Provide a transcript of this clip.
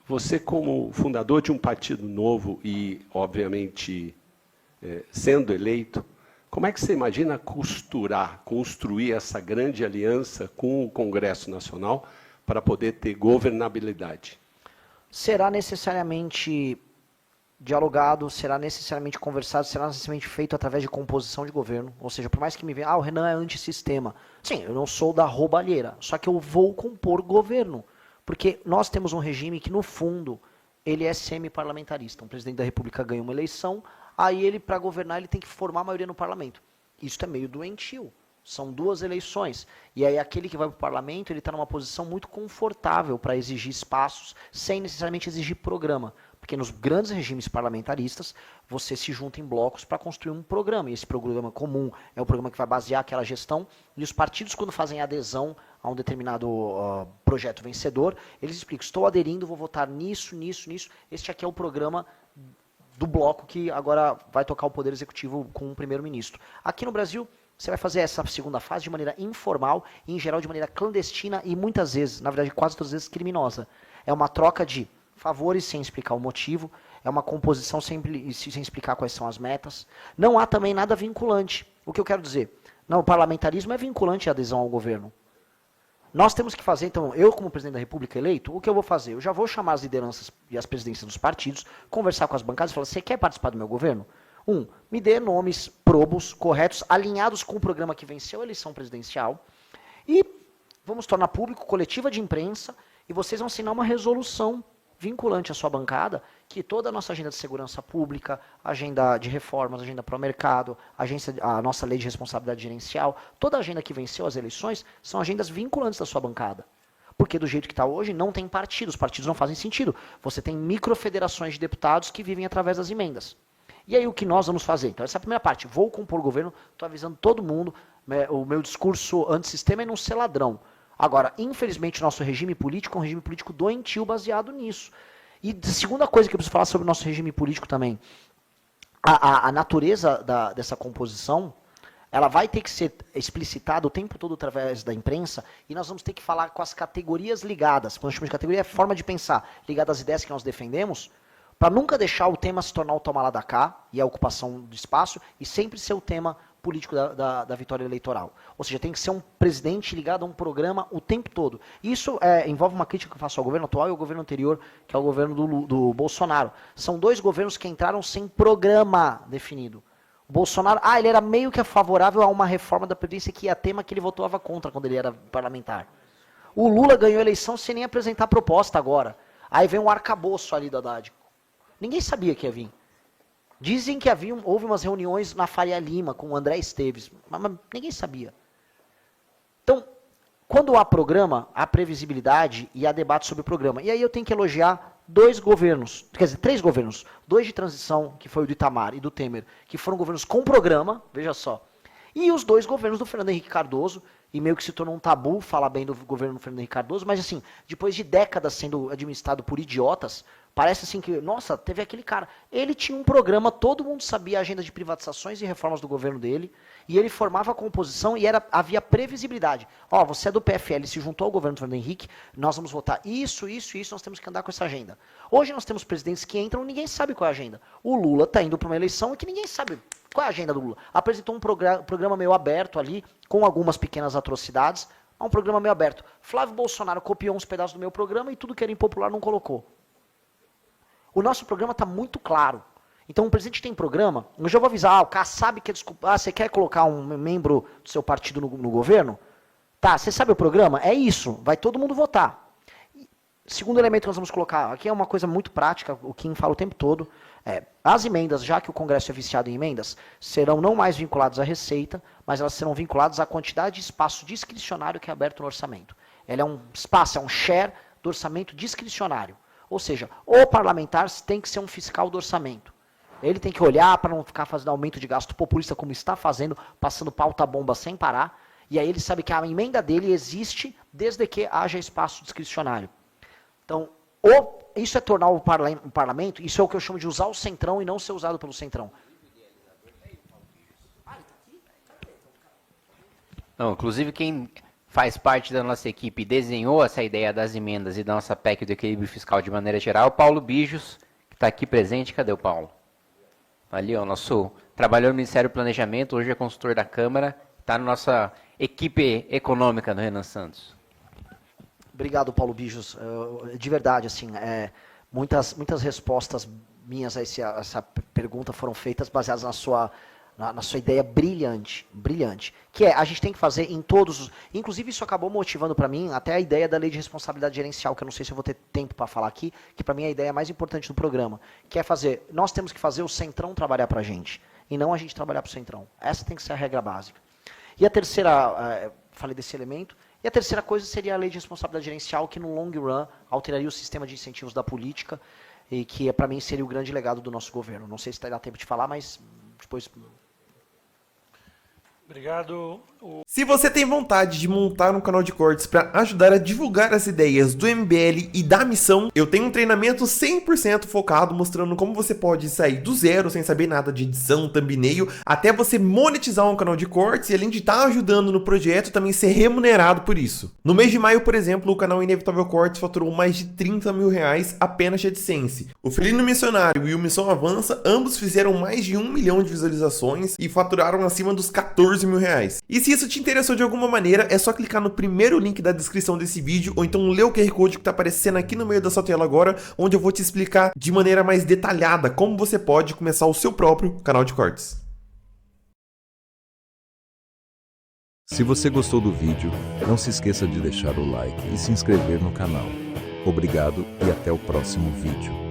Você, como fundador de um partido novo e, obviamente, sendo eleito, como é que você imagina construir essa grande aliança com o Congresso Nacional para poder ter governabilidade? Será necessariamente dialogado, será necessariamente conversado, será necessariamente feito através de composição de governo. Ou seja, por mais que me venha, o Renan é antissistema. Sim, eu não sou da roubalheira, só que eu vou compor governo. Porque nós temos um regime que, no fundo, ele é semi-parlamentarista. Um presidente da República ganha uma eleição, aí ele, para governar, ele tem que formar a maioria no parlamento. Isso é meio doentio. São 2 eleições. E aí aquele que vai para o parlamento, ele está numa posição muito confortável para exigir espaços, sem necessariamente exigir programa. Porque nos grandes regimes parlamentaristas, você se junta em blocos para construir um programa. E esse programa comum é o programa que vai basear aquela gestão. E os partidos, quando fazem adesão a um determinado projeto vencedor, eles explicam, estou aderindo, vou votar nisso, nisso, nisso. Este aqui é o programa do bloco que agora vai tocar o Poder Executivo com o primeiro-ministro. Aqui no Brasil, você vai fazer essa segunda fase de maneira informal, e em geral de maneira clandestina e muitas vezes, na verdade quase todas as vezes, criminosa. É uma troca de favores sem explicar o motivo, é uma composição sem explicar quais são as metas. Não há também nada vinculante. O que eu quero dizer? Não, o parlamentarismo é vinculante à adesão ao governo. Nós temos que fazer, então, eu como presidente da República eleito, o que eu vou fazer? Eu já vou chamar as lideranças e as presidências dos partidos, conversar com as bancadas e falar, você quer participar do meu governo? Me dê nomes probos, corretos, alinhados com o programa que venceu a eleição presidencial, e vamos tornar público, coletiva de imprensa, e vocês vão assinar uma resolução vinculante à sua bancada, que toda a nossa agenda de segurança pública, agenda de reformas, agenda para o mercado, a nossa lei de responsabilidade gerencial, toda a agenda que venceu as eleições, são agendas vinculantes da sua bancada. Porque do jeito que está hoje, não tem partido, os partidos não fazem sentido. Você tem microfederações de deputados que vivem através das emendas. E aí o que nós vamos fazer? Então essa é a primeira parte. Vou compor o governo, estou avisando todo mundo, o meu discurso antissistema é não ser ladrão. Agora, infelizmente, o nosso regime político é um regime político doentio baseado nisso. E a segunda coisa que eu preciso falar sobre o nosso regime político também, a natureza dessa composição, ela vai ter que ser explicitada o tempo todo através da imprensa, e nós vamos ter que falar com as categorias ligadas. Quando a gente chama de categoria, é forma de pensar, ligada às ideias que nós defendemos, para nunca deixar o tema se tornar o toma lá da cá, e a ocupação do espaço, e sempre ser o tema político da vitória eleitoral. Ou seja, tem que ser um presidente ligado a um programa o tempo todo. Isso envolve uma crítica que eu faço ao governo atual e ao governo anterior, que é o governo do Bolsonaro. São 2 governos que entraram sem programa definido. O Bolsonaro, ele era meio que favorável a uma reforma da Previdência que ia tema que ele votava contra quando ele era parlamentar. O Lula ganhou a eleição sem nem apresentar proposta agora. Aí vem um arcabouço ali do Haddad. Ninguém sabia que ia vir. Dizem que houve umas reuniões na Faria Lima com o André Esteves, mas ninguém sabia. Então, quando há programa, há previsibilidade e há debate sobre o programa. E aí eu tenho que elogiar 2 governos, quer dizer, 3 governos. 2 de transição, que foi o do Itamar e do Temer, que foram governos com programa, veja só. E os 2 governos do Fernando Henrique Cardoso, e meio que se tornou um tabu falar bem do governo do Fernando Henrique Cardoso, mas assim, depois de décadas sendo administrado por idiotas, parece assim que, nossa, teve aquele cara. Ele tinha um programa, todo mundo sabia a agenda de privatizações e reformas do governo dele, e ele formava a composição e havia previsibilidade. Você é do PFL, se juntou ao governo do Fernando Henrique, nós vamos votar isso, isso, isso, nós temos que andar com essa agenda. Hoje nós temos presidentes que entram, ninguém sabe qual é a agenda. O Lula está indo para uma eleição que ninguém sabe qual é a agenda do Lula. Apresentou um programa meio aberto ali, com algumas pequenas atrocidades, um programa meio aberto. Flávio Bolsonaro copiou uns pedaços do meu programa e tudo que era impopular não colocou. O nosso programa está muito claro. Então, o presidente tem programa, eu já vou avisar, o cara sabe que você quer colocar um membro do seu partido no governo? Tá, você sabe o programa? É isso, vai todo mundo votar. Segundo elemento que nós vamos colocar, aqui é uma coisa muito prática, o Kim fala o tempo todo, as emendas, já que o Congresso é viciado em emendas, serão não mais vinculadas à receita, mas elas serão vinculadas à quantidade de espaço discricionário que é aberto no orçamento. Ela é um espaço, é um share do orçamento discricionário. Ou seja, o parlamentar tem que ser um fiscal do orçamento. Ele tem que olhar para não ficar fazendo aumento de gasto populista como está fazendo, passando pauta-bomba sem parar. E aí ele sabe que a emenda dele existe desde que haja espaço discricionário. Então, isso é tornar o parlamento, isso é o que eu chamo de usar o centrão e não ser usado pelo centrão. Não, inclusive quem faz parte da nossa equipe, desenhou essa ideia das emendas e da nossa PEC do equilíbrio fiscal de maneira geral, Paulo Bijos, que está aqui presente. Cadê o Paulo? Ali, ó, trabalhou no Ministério do Planejamento, hoje é consultor da Câmara, está na nossa equipe econômica do Renan Santos. Obrigado, Paulo Bijos. De verdade, assim, muitas respostas minhas a essa pergunta foram feitas baseadas na sua ideia brilhante, que a gente tem que fazer em todos os... Inclusive, isso acabou motivando para mim até a ideia da lei de responsabilidade gerencial, que eu não sei se eu vou ter tempo para falar aqui, que para mim é a ideia mais importante do programa, que é nós temos que fazer o Centrão trabalhar para a gente, e não a gente trabalhar para o Centrão. Essa tem que ser a regra básica. E a terceira, falei desse elemento, e a terceira coisa seria a lei de responsabilidade gerencial, que no long run alteraria o sistema de incentivos da política, e que para mim seria o grande legado do nosso governo. Não sei se dá tempo de falar, mas depois... Obrigado. Se você tem vontade de montar um canal de cortes para ajudar a divulgar as ideias do MBL e da missão, eu tenho um treinamento 100% focado mostrando como você pode sair do zero sem saber nada de edição, thumbnail, até você monetizar um canal de cortes e além de estar ajudando no projeto, também ser remunerado por isso. No mês de maio, por exemplo, o canal Inevitável Cortes faturou mais de 30 mil reais apenas de AdSense. O Felino Missionário e o Missão Avança, ambos fizeram mais de 1 milhão de visualizações e faturaram acima dos 14 mil reais. E se isso te interessou de alguma maneira, é só clicar no primeiro link da descrição desse vídeo ou então ler o QR Code que está aparecendo aqui no meio da sua tela agora, onde eu vou te explicar de maneira mais detalhada como você pode começar o seu próprio canal de cortes. Se você gostou do vídeo, não se esqueça de deixar o like e se inscrever no canal. Obrigado e até o próximo vídeo.